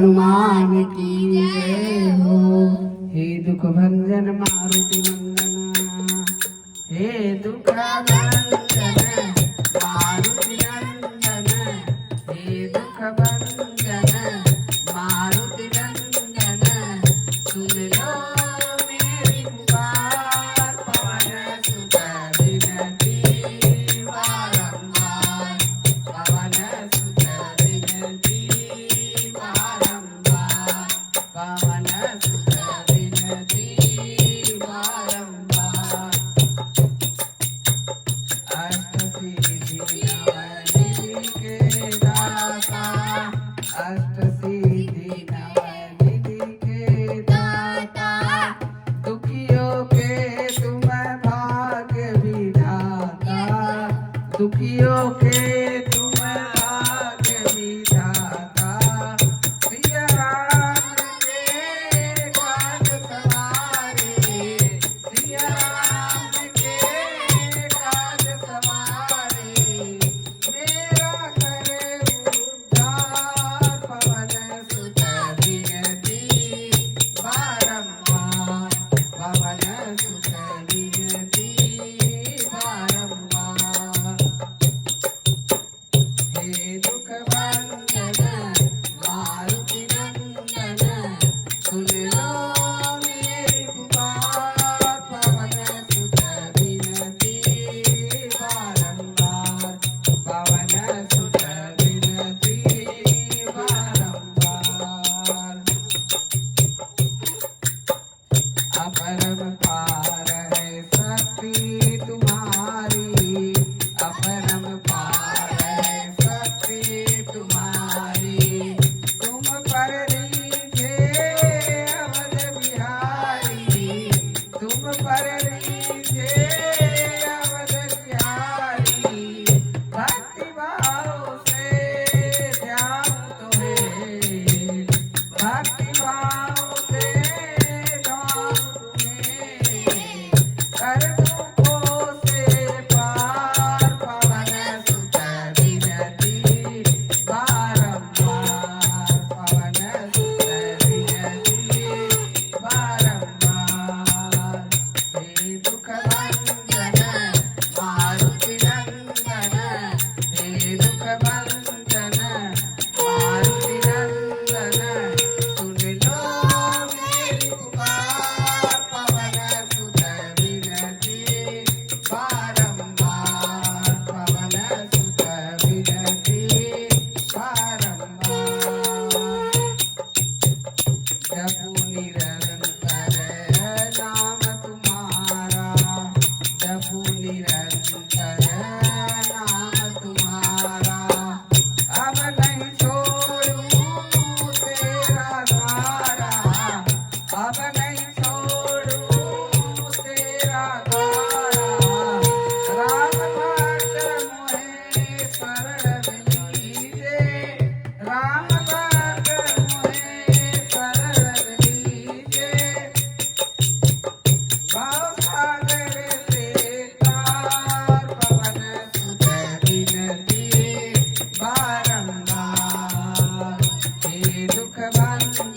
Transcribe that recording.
हनुमान की जय हो। हे दुख भंजन मारुति नंदन, हे दुख भंजन मारुति नंदन, हे दुख भंजन मारुति नंदन, सुन लो मेरी पुकार, पवन सुत विनती बारंबार, पवन सुत विनती बारंबार, पवन सुत विनती बारंबार। अष्टसिद्धि नवनिधि के दाता, अष्टसिद्धि नवनिधि के दाता, दुखियों के तुम भाग्य विधाता, दुखियों के तुम भाग्य विधाता, सिया राम के काज सवारे, सिया राम के काज सवारे, मेरा करे उद्धार, पवन सुत विनती बारंबार, पवन सुत विनती बारंबार। हे दुख भंजन मारुति नंदन, सुन लो मेरी पुकार, पवन सुत विनती बारंबार, पवन सुत विनती बारंबार। अपरम पार है शक्ति तुम्हारी, अपरम पार है शक्ति तुम्हारी, तुम पर रीझे अवध बिहारी, तुम पर रीझे अवध बिहारी, भक्ति भाव से ध्यान तुम्हें, भक्ति भाव से ध्यान तुम्हें, कर दुखों से पार, पवन सुत विनती बारंबार, पवन सुत विनती बारंबार। हे दुख भंजन मारुति नंदन, हे दुख भंजन मारुति नंदन, सुन लो मेरी पुकार, पवन सुत विनती बारंबार, पवन सुत विनती बारंबार। जपू निरंतर नाम तुम्हारा, जपू निरंतर नाम तुम्हारा, अब नहीं छोड़ू तेरा द्वारा, अब नहीं छोड़ू तेरा द्वारा, राम भक्त मोहे शरण लीजे, राम भक्त मोहे शरण लीजे, भाव सागर से तार, पवन सुत विनती बारंबार। हे दुख भंजन